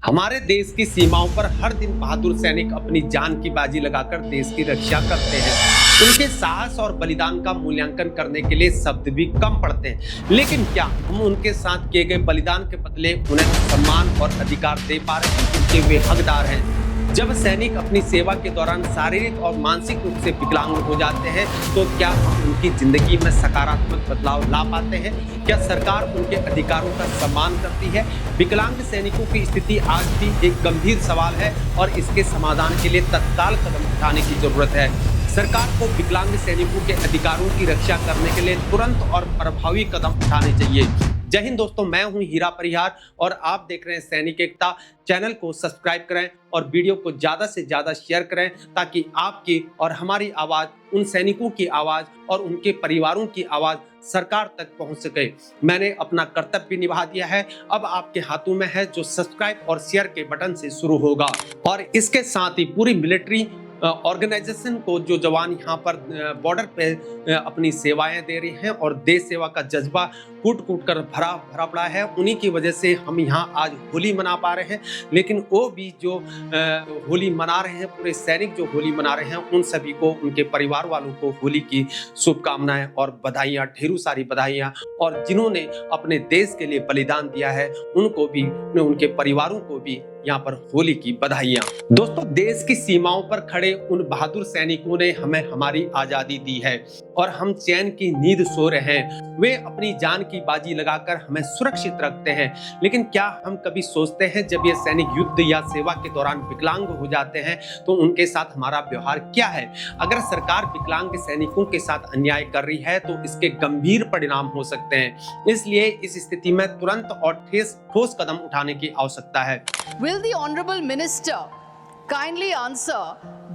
हमारे देश की सीमाओं पर हर दिन बहादुर सैनिक अपनी जान की बाजी लगाकर देश की रक्षा करते हैं। उनके साहस और बलिदान का मूल्यांकन करने के लिए शब्द भी कम पड़ते हैं, लेकिन क्या हम उनके साथ किए गए बलिदान के बदले उन्हें सम्मान और अधिकार दे पा रहे हैं जिनके वे हकदार हैं? जब सैनिक अपनी सेवा के दौरान शारीरिक और मानसिक रूप से विकलांग हो जाते हैं, तो क्या हम उनकी जिंदगी में सकारात्मक बदलाव ला पाते हैं? क्या सरकार उनके अधिकारों का सम्मान करती है? विकलांग सैनिकों की स्थिति आज भी एक गंभीर सवाल है और इसके समाधान के लिए तत्काल कदम उठाने की जरूरत है। सरकार को विकलांग सैनिकों के अधिकारों की रक्षा करने के लिए तुरंत और प्रभावी कदम उठाने चाहिए। जय हिंद दोस्तों, मैं हूं हीरा परिहार और आप देख रहे हैं सैनिक एकता। चैनल को सब्सक्राइब करें और वीडियो को ज़्यादा से ज़्यादा शेयर करें ताकि आपकी और हमारी आवाज़, उन सैनिकों की आवाज़ और उनके परिवारों की आवाज़ सरकार तक पहुंच सके। मैंने अपना कर्तव्य निभा दिया है, अब आपके हाथों में है जो सब्सक्राइब और शेयर के बटन से शुरू होगा। और इसके साथ ही पूरी मिलिट्री ऑर्गेनाइजेशन को जो जवान यहाँ पर बॉर्डर पे अपनी सेवाएं दे रहे हैं और देश सेवा का जज्बा कूट कूट कर भरा पड़ा है, उन्हीं की वजह से हम यहाँ आज होली मना पा रहे हैं। लेकिन वो भी जो होली मना रहे हैं, पूरे सैनिक जो होली मना रहे हैं, उन सभी को, उनके परिवार वालों को होली की शुभकामनाएं और बधाइयाँ, ढेरों सारी बधाइयाँ। और जिन्होंने अपने देश के लिए बलिदान दिया है उनको भी, उनके परिवारों को भी यहाँ पर होली की बधाइयाँ। दोस्तों, देश की सीमाओं पर खड़े उन बहादुर सैनिकों ने हमें हमारी आजादी दी है और हम चैन की नींद सो रहे हैं। वे अपनी जान की बाजी लगाकर हमें सुरक्षित रखते हैं। लेकिन क्या हम कभी सोचते हैं जब ये सैनिक युद्ध या सेवा के दौरान विकलांग हो जाते हैं तो उनके साथ हमारा व्यवहार क्या है? अगर सरकार विकलांग सैनिकों के साथ अन्याय कर रही है तो इसके गंभीर परिणाम हो सकते हैं। इसलिए इस स्थिति में तुरंत और ठोस कदम उठाने की आवश्यकता है। Will the Honorable Minister kindly answer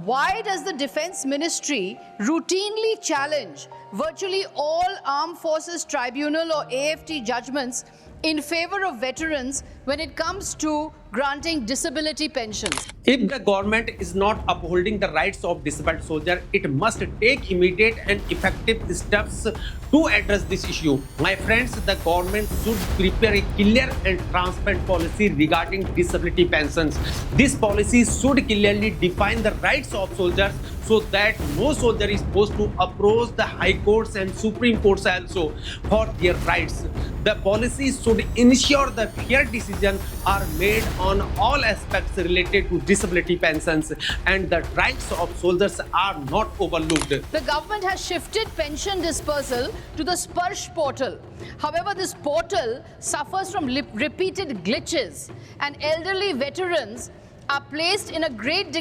why does the Defence Ministry routinely challenge virtually all Armed Forces Tribunal or AFT judgments in favor of veterans when it comes to granting disability pensions? If the government is not upholding the rights of disabled soldiers, it must take immediate and effective steps to address this issue. My friends, the government should prepare a clear and transparent policy regarding disability pensions. This policy should clearly define the rights of soldiers so that no soldier is forced to approach the high courts and supreme courts also for their rights. The policy should ensure that fair decisions are made on all aspects related to disability pensions and the rights of soldiers are not overlooked. The government has shifted pension dispersal to the Sparsh portal. However, this portal suffers from repeated glitches and elderly veterans are placed in a great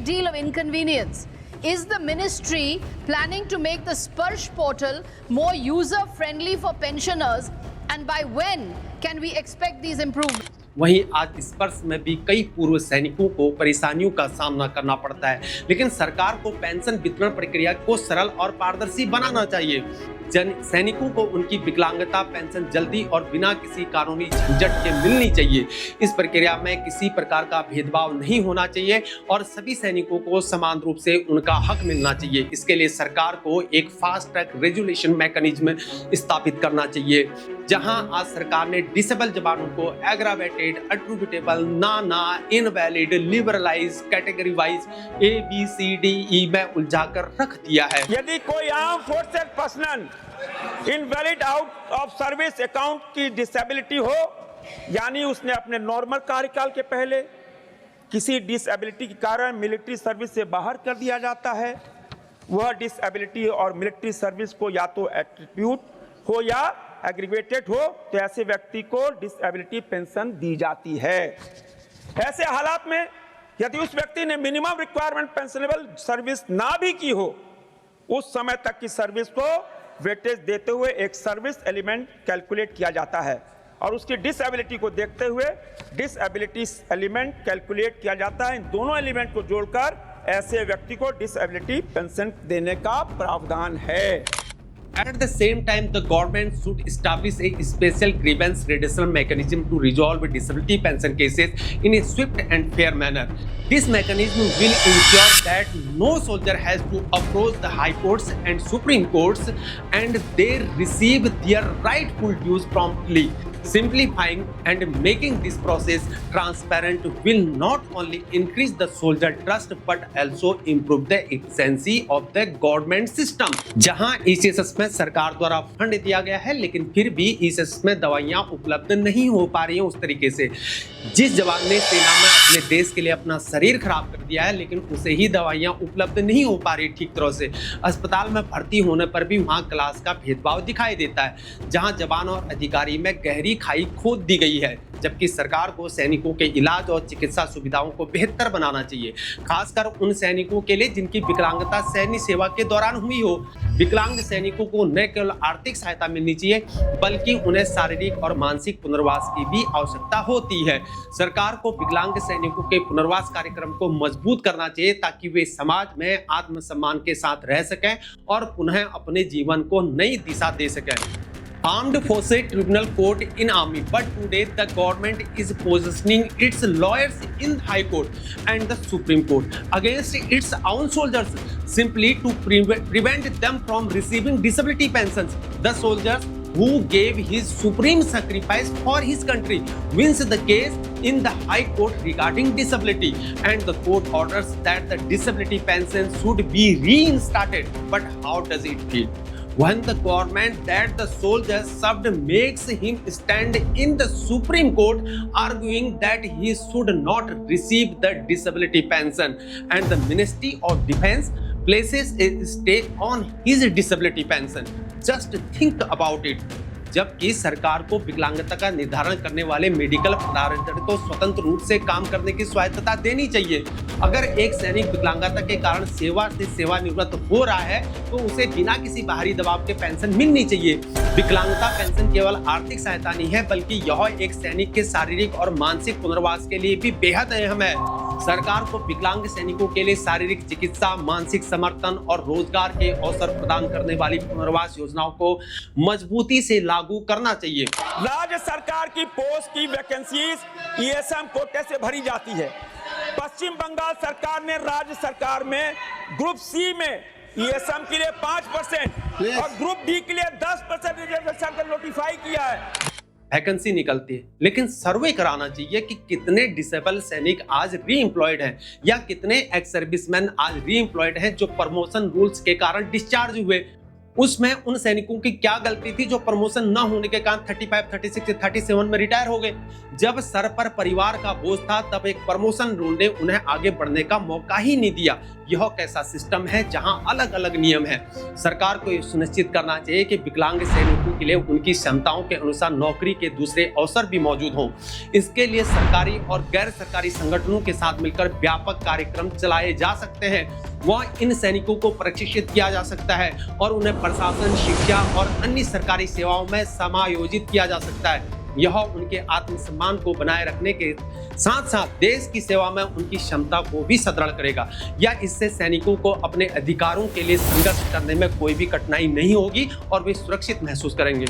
deal of inconvenience. Is the ministry planning to make the Sparsh portal more user friendly for pensioners, and by when can we expect these improvements? वहीं आज स्पर्श में भी कई पूर्व सैनिकों को परेशानियों का सामना करना पड़ता है, लेकिन सरकार को पेंशन वितरण प्रक्रिया को सरल और पारदर्शी बनाना चाहिए। सैनिकों को उनकी विकलांगता पेंशन जल्दी और बिना किसी कानूनी झंझट के मिलनी चाहिए। इस प्रक्रिया में किसी प्रकार का भेदभाव नहीं होना चाहिए और सभी सैनिकों को समान रूप से उनका हक मिलना चाहिए। इसके लिए सरकार को एक फास्ट ट्रैक रेजुलेशन मैकेनिज्म स्थापित करना चाहिए, जहां आज सरकार ने डिसेबल जवानों को एग्रावेटेड, एट्रीब्यूटेबल, नाना, invalid, liberalise, category wise ABCDE में उलझाकर रख दिया है। यदि कोई arm forces personal invalid out of service account की डिसेबिलिटी हो, यानी उसने अपने नॉर्मल कार्यकाल के पहले किसी डिसेबिलिटी के कारण मिलिट्री सर्विस से बाहर कर दिया जाता है, वह डिसेबिलिटी और मिलिट्री सर्विस को या तो एट्रीब्यूट हो या एग्रीवेटेड हो, तो ऐसे व्यक्ति को डिसेबिलिटी पेंशन दी जाती है। ऐसे हालात में यदि उस व्यक्ति ने मिनिमम रिक्वायरमेंट पेंशनेबल सर्विस ना भी की हो, उस समय तक की सर्विस को वेटेज देते हुए एक सर्विस एलिमेंट कैलकुलेट किया जाता है और उसकी डिसेबिलिटी को देखते हुए डिसेबिलिटी एलिमेंट कैलकुलेट किया जाता है। इन दोनों एलिमेंट को जोड़कर ऐसे व्यक्ति को डिसेबिलिटी पेंशन देने का प्रावधान है। At the same time, the government should establish a special grievance redressal mechanism to resolve disability pension cases in a swift and fair manner. This mechanism will ensure that no soldier has to approach the high courts and supreme courts and they receive their rightful dues promptly. Simplifying and making this process transparent will not only increase the soldier trust but also improve the efficiency of the government system। जहां ईसीएसएस में सरकार द्वारा fund दिया गया है लेकिन फिर भी ईसीएसएस में दवाइयां उपलब्ध नहीं हो पा रही हैं उस तरीके से। जिस जवान ने सेना में अपने देश के लिए अपना शरीर खराब कर दिया है लेकिन उसे ही दवाइयां उपलब्ध नहीं हो पा रही ठीक तरह से। अस्पताल में भर्ती होने पर भी वहां क्लास का भेदभाव दिखाई देता है, जहां जवान और अधिकारी में गहरी खाई खोद दी गई है, जबकि सरकार को सैनिकों के इलाज और चिकित्सा सुविधाओं को बेहतर बनाना चाहिए, खासकर उन सैनिकों के लिए जिनकी विकलांगता सैन्य सेवा के दौरान हुई हो। विकलांग सैनिकों को न केवल आर्थिक सहायता मिलनी चाहिए बल्कि उन्हें शारीरिक और मानसिक पुनर्वास की भी आवश्यकता होती है। सरकार को विकलांग सैनिकों के पुनर्वास कार्यक्रम को मजबूत करना चाहिए ताकि वे समाज में आत्मसम्मान के साथ रह सकें और पुनः अपने जीवन को नई दिशा दे सकें। Armed Forces Tribunal Court in Army, but today the government is positioning its lawyers in High Court and the Supreme Court against its own soldiers simply to prevent them from receiving disability pensions. The soldiers who gave his supreme sacrifice for his country wins the case in the High Court regarding disability, and the court orders that the disability pension should be reinstated. But how does it feel when the government that the soldiers served makes him stand in the Supreme Court arguing that he should not receive the disability pension, and the Ministry of Defense places a stay on his disability pension? Just think about it। जबकि सरकार को विकलांगता का निर्धारण करने वाले medical पदाधिकारी को स्वतंत्र रूप से काम करने की स्वायत्तता देनी चाहिए। अगर एक सैनिक विकलांगता के कारण सेवा से सेवानिवृत्त हो रहा है तो उसे बिना किसी बाहरी दबाव के पेंशन मिलनी चाहिए। विकलांगता पेंशन केवल आर्थिक सहायता नहीं है बल्कि यह एक सैनिक के शारीरिक और मानसिक पुनर्वास के लिए भी बेहद अहम है। सरकार को विकलांग सैनिकों के लिए शारीरिक चिकित्सा, मानसिक समर्थन और रोजगार के अवसर प्रदान करने वाली पुनर्वास योजनाओं को मजबूती से लागू करना चाहिए। राज्य सरकार की पोस्ट की वैकेंसीज ईएसएम कोटे से भरी जाती है। पश्चिम बंगाल सरकार ने राज्य सरकार में ग्रुप सी में ईएसएम के लिए 5% और ग्रुप डी के लिए 10% रिजर्वेशन नोटिफाई किया है। वैकेंसी निकलती है लेकिन सर्वे कराना चाहिए कि कितने डिसेबल सैनिक आज रीएम्प्लॉयड हैं या कितने एक्स सर्विसमैन आज रीएम्प्लॉयड हैं जो प्रमोशन रूल्स के कारण डिस्चार्ज हुए। उसमें उन सैनिकों की क्या गलती थी जो प्रमोशन न होने के कारण 35, 36, 37 में रिटायर हो गए। जब सर पर परिवार का बोझ था तब एक प्रमोशन रूल ने उन्हें आगे बढ़ने का मौका ही नहीं दिया। यह कैसा सिस्टम है जहां अलग अलग नियम है। सरकार को यह सुनिश्चित करना चाहिए कि विकलांग सैनिकों के लिए उनकी क्षमताओं के अनुसार नौकरी के दूसरे अवसर भी मौजूद हों। इसके लिए सरकारी और गैर सरकारी संगठनों के साथ मिलकर व्यापक कार्यक्रम चलाए जा सकते हैं। वह इन सैनिकों को प्रशिक्षित किया जा सकता है और उन्हें प्रशासन, शिक्षा और अन्य सरकारी सेवाओं में समायोजित किया जा सकता है। यह उनके आत्मसम्मान को बनाए रखने के साथ साथ देश की सेवा में उनकी क्षमता को भी सुदृढ़ करेगा। या इससे सैनिकों को अपने अधिकारों के लिए संघर्ष करने में कोई भी कठिनाई नहीं होगी और वे सुरक्षित महसूस करेंगे।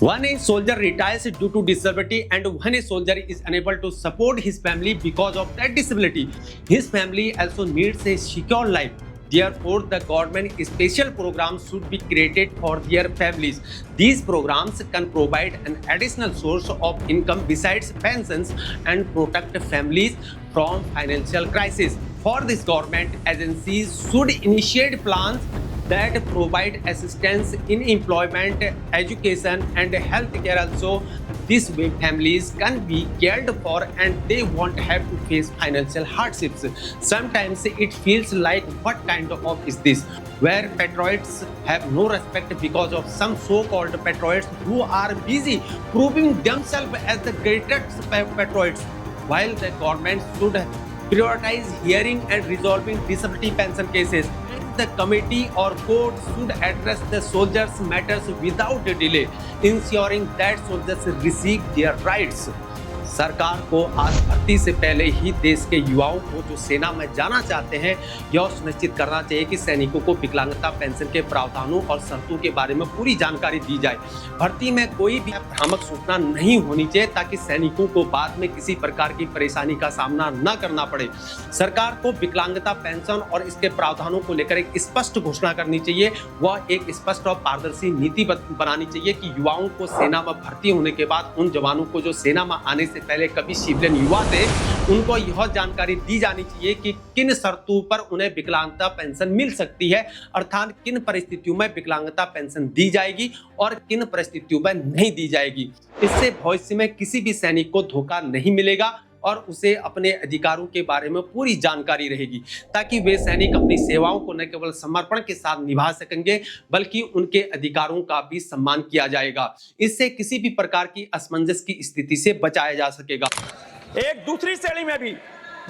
When a soldier retires due to disability and when a soldier is unable to support his family because of that disability, his family also needs a secure life. Therefore, the government special programs should be created for their families. These programs can provide an additional source of income besides pensions and protect families from financial crisis. For this, government agencies should initiate plans that provide assistance in employment, education and healthcare also. This way families can be cared for and they won't have to face financial hardships. Sometimes it feels like what kind of is this? Where patriots have no respect because of some so-called patriots who are busy proving themselves as the greatest patriots, while the government should prioritize hearing and resolving disability pension cases. The committee or court should address the soldiers' matters without delay, ensuring that soldiers receive their rights. सरकार को आज भर्ती से पहले ही देश के युवाओं को जो सेना में जाना चाहते हैं यह सुनिश्चित करना चाहिए कि सैनिकों को विकलांगता पेंशन के प्रावधानों और शर्तों के बारे में पूरी जानकारी दी जाए। भर्ती में कोई भी भ्रामक सूचना नहीं होनी चाहिए ताकि सैनिकों को बाद में किसी प्रकार की परेशानी का सामना न करना पड़े। सरकार को विकलांगता पेंशन और इसके प्रावधानों को लेकर एक स्पष्ट घोषणा करनी चाहिए। वह एक स्पष्ट और पारदर्शी नीति बनानी चाहिए कि युवाओं को सेना में भर्ती होने के बाद उन जवानों को जो सेना में आने से पहले कभी सिविलियन युवा थे उनको यह जानकारी दी जानी चाहिए कि किन शर्तों पर उन्हें विकलांगता पेंशन मिल सकती है, अर्थात किन परिस्थितियों में विकलांगता पेंशन दी जाएगी और किन परिस्थितियों में नहीं दी जाएगी। इससे भविष्य में किसी भी सैनिक को धोखा नहीं मिलेगा और उसे अपने अधिकारों के बारे में पूरी जानकारी रहेगी ताकि वे सैनिक अपनी सेवाओं को न केवल समर्पण के साथ निभा सकेंगे बल्कि उनके अधिकारों का भी सम्मान किया जाएगा। इससे किसी भी प्रकार की असमंजस की स्थिति से बचाया जा सकेगा। एक दूसरी श्रेणी में भी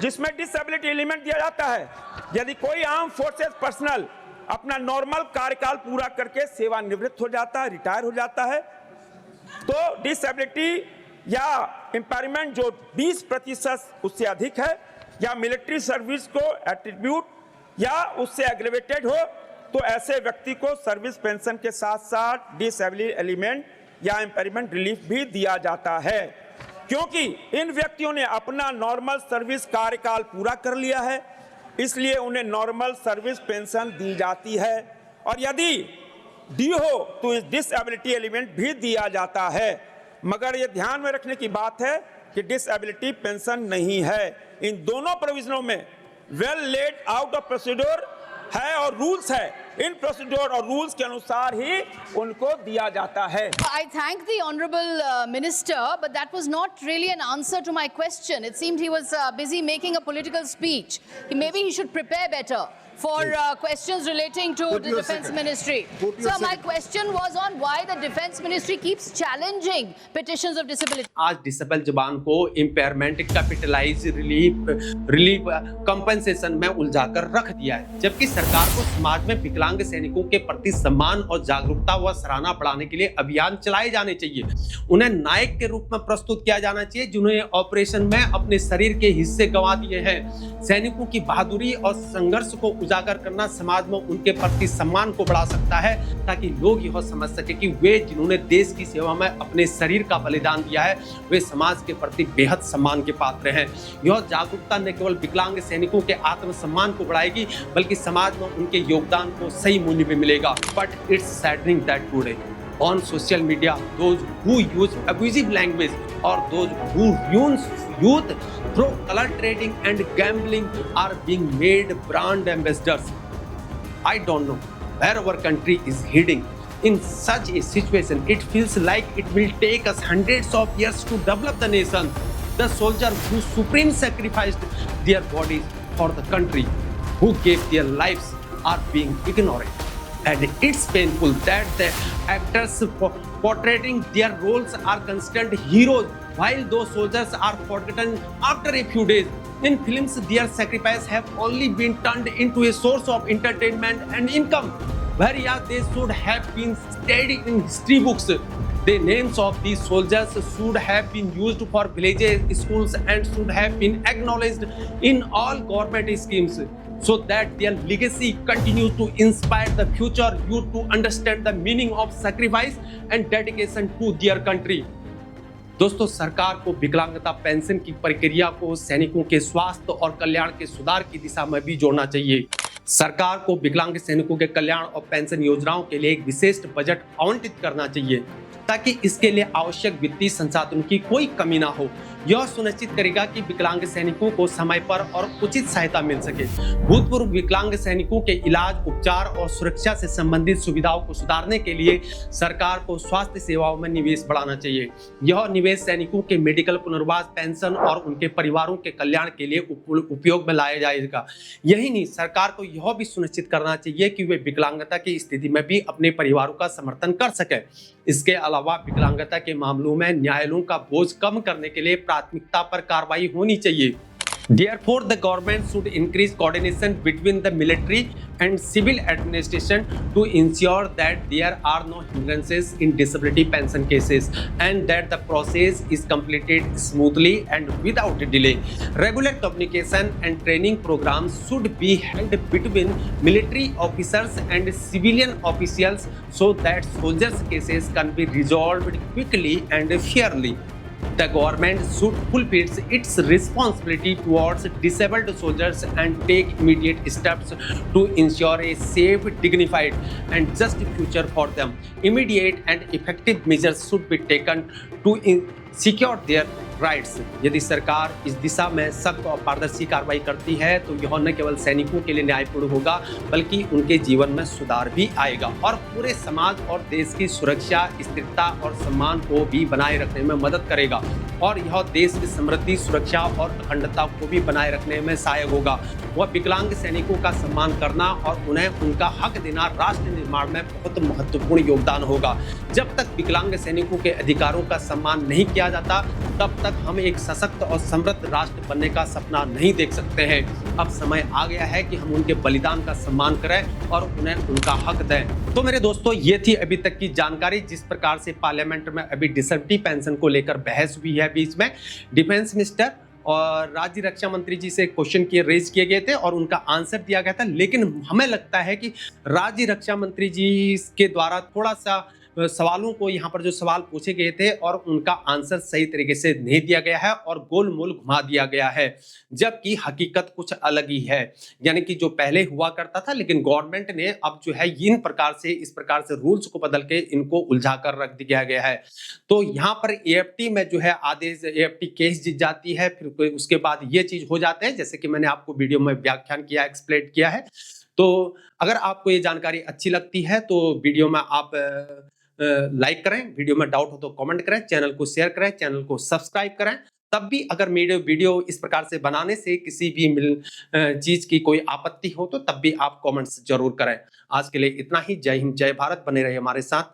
जिसमें डिसेबिलिटी एलिमेंट दिया जाता है, यदि कोई आर्म फोर्सेस पर्सनल अपना नॉर्मल कार्यकाल पूरा करके सेवानिवृत्त हो जाता है, रिटायर हो जाता है, तो डिसेबिलिटी या इम्पेयरमेंट जो 20% उससे अधिक है या मिलिट्री सर्विस को एट्रीब्यूट या उससे एग्रेवेटेड हो तो ऐसे व्यक्ति को सर्विस पेंशन के साथ साथ डिसेबिलिटी एलिमेंट या इम्पेयरमेंट रिलीफ भी दिया जाता है, क्योंकि इन व्यक्तियों ने अपना नॉर्मल सर्विस कार्यकाल पूरा कर लिया है, इसलिए उन्हें नॉर्मल सर्विस पेंशन दी जाती है और यदि डी हो तो इस डिसेबिलिटी एलिमेंट भी दिया जाता है। मगर यह ध्यान में रखने की बात है कि डिसेबिलिटी पेंशन नहीं है। इन दोनों प्रोविजनों में well laid out of procedure है और रूल्स है, इन प्रोसीड्योर और रूल्स के अनुसार ही उनको दिया जाता है। I thank the honorable minister, but that was not really an answer to my question. It seemed he was busy making a political speech. Maybe he should prepare better for questions relating to the defense ministry. So my question was on why the defense ministry keeps challenging petitions of disability. आज disable जवान को impairment, capitalise relief compensation में उलझाकर रख दिया है, जबकि सरकार को समाज में विकलांग सैनिकों के प्रति सम्मान और जागरूकता व सराहना बढ़ाने के लिए अभियान चलाए जाने चाहिए। उन्हें नायक के रूप में प्रस्तुत किया जाना चाहिए जिन्होंने ऑपरेशन में अपने शरीर के हिस्से गंवा दिए हैं। सैनिकों की बहादुरी और संघर्ष को उजागर करना समाज में उनके प्रति सम्मान को बढ़ा सकता है ताकि लोग यह समझ सके कि वे जिन्होंने देश की सेवा में अपने शरीर का बलिदान दिया है वे समाज के प्रति बेहद सम्मान के पात्र हैं। यह जागरूकता न केवल विकलांग सैनिकों के आत्मसम्मान को बढ़ाएगी बल्कि समाज में उनके योगदान को सही मूल्य भी मिलेगा। But it's saddening that today on social media those who use abusive language or those who ruins youth through color trading and gambling are being made brand ambassadors. I don't know where our country is heading. In such a situation, it feels like it will take us hundreds of years to develop the nation. The soldiers who supreme sacrificed their bodies for the country, who gave their lives, are being ignored. And it's painful that the actors portraying their roles are considered heroes while those soldiers are forgotten after a few days. In films, their sacrifice have only been turned into a source of entertainment and income, whereas they should have been studied in history books. The names of these soldiers should have been used for villages, schools, and should have been acknowledged in all government schemes, so that their legacy continues to inspire the future youth to understand the meaning of sacrifice and dedication to their country. दोस्तों, सरकार को विकलांगता pension की प्रक्रिया को सैनिकों के स्वास्थ्य और कल्याण के सुधार की दिशा में भी जोड़ना चाहिए। सरकार को विकलांग सैनिकों के कल्याण और पेंशन योजनाओं के लिए एक विशेष बजट आवंटित करना चाहिए ताकि इसके लिए आवश्यक वित्तीय संसाधनों की कोई कमी ना हो। यह सुनिश्चित करेगा कि विकलांग सैनिकों को समय पर और उचित सहायता मिल सके। भूतपूर्व विकलांग सैनिकों के इलाज, उपचार और सुरक्षा से संबंधित सुविधाओं को सुधारने के लिए सरकार को स्वास्थ्य सेवाओं में निवेश बढ़ाना चाहिए। यह निवेश सैनिकों के मेडिकल, पुनर्वास, पेंशन और उनके परिवारों के कल्याण के लिए उपयोग में लाया जाएगा। यही नहीं, सरकार को यह भी सुनिश्चित करना चाहिए कि वे विकलांगता की स्थिति में भी अपने परिवारों का समर्थन कर सके। इसके अलावा विकलांगता के मामलों में न्यायालयों का बोझ कम करने के लिए प्राथमिकता पर कार्रवाई होनी चाहिए। Therefore, the government should increase coordination between the military and civil administration to ensure that there are no hindrances in disability pension cases and that the process is completed smoothly and without delay. Regular communication and training programs should be held between military officers and civilian officials so that soldiers' cases can be resolved quickly and fairly. The government should fulfill its responsibility towards disabled soldiers and take immediate steps to ensure a safe, dignified, and just future for them. Immediate and effective measures should be taken to secure their rights. यदि सरकार इस दिशा में सख्त और पारदर्शी कार्रवाई करती है तो यह न केवल सैनिकों के लिए न्यायपूर्ण होगा बल्कि उनके जीवन में सुधार भी आएगा और पूरे समाज और देश की सुरक्षा, स्थिरता और सम्मान को भी बनाए रखने में मदद करेगा और यह देश की समृद्धि, सुरक्षा और अखंडता को भी बनाए रखने में सहायक होगा। वह विकलांग सैनिकों का सम्मान करना और उन्हें उनका हक देना राष्ट्र निर्माण में बहुत महत्वपूर्ण योगदान होगा। जब तक विकलांग सैनिकों के अधिकारों का सम्मान नहीं किया जाता तब तक हम एक सशक्त और समृद्ध राष्ट्र बनने का सपना नहीं देख सकते हैं। अब समय आ गया है कि हम उनके बलिदान का सम्मान करें और उन्हें उनका हक दें। तो मेरे दोस्तों, ये थी अभी तक की जानकारी जिस प्रकार से पार्लियामेंट में अभी डिसेबिलिटी पेंशन को लेकर बहस हुई है। बीच में डिफेंस मिनिस्टर और राज्य रक्षा मंत्री जी से क्वेश्चन रेज किए गए थे और उनका आंसर दिया गया था, लेकिन हमें लगता है कि राज्य रक्षा मंत्री जी के द्वारा थोड़ा सा सवालों को यहाँ पर जो सवाल पूछे गए थे और उनका आंसर सही तरीके से नहीं दिया गया है और गोलमोल घुमा दिया गया है, जबकि हकीकत कुछ अलग ही है। यानी कि जो पहले हुआ करता था, लेकिन गवर्नमेंट ने अब जो है इस प्रकार से रूल्स को बदल के इनको उलझा कर रख दिया गया है। तो यहाँ पर एएफटी में जो है आदेश एएफटी केस जीत जाती है, फिर उसके बाद ये चीज हो जाते हैं जैसे कि मैंने आपको वीडियो में व्याख्यान किया, एक्सप्लेन किया है। तो अगर आपको ये जानकारी अच्छी लगती है तो वीडियो में आप लाइक करें, वीडियो में डाउट हो तो कमेंट करें, चैनल को शेयर करें, चैनल को सब्सक्राइब करें। तब भी अगर मेरे वीडियो इस प्रकार से बनाने से किसी भी चीज की कोई आपत्ति हो तो तब भी आप कमेंट्स जरूर करें। आज के लिए इतना ही। जय हिंद, जय भारत। बने रहिए हमारे साथ।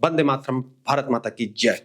वंदे मातरम। भारत माता की जय।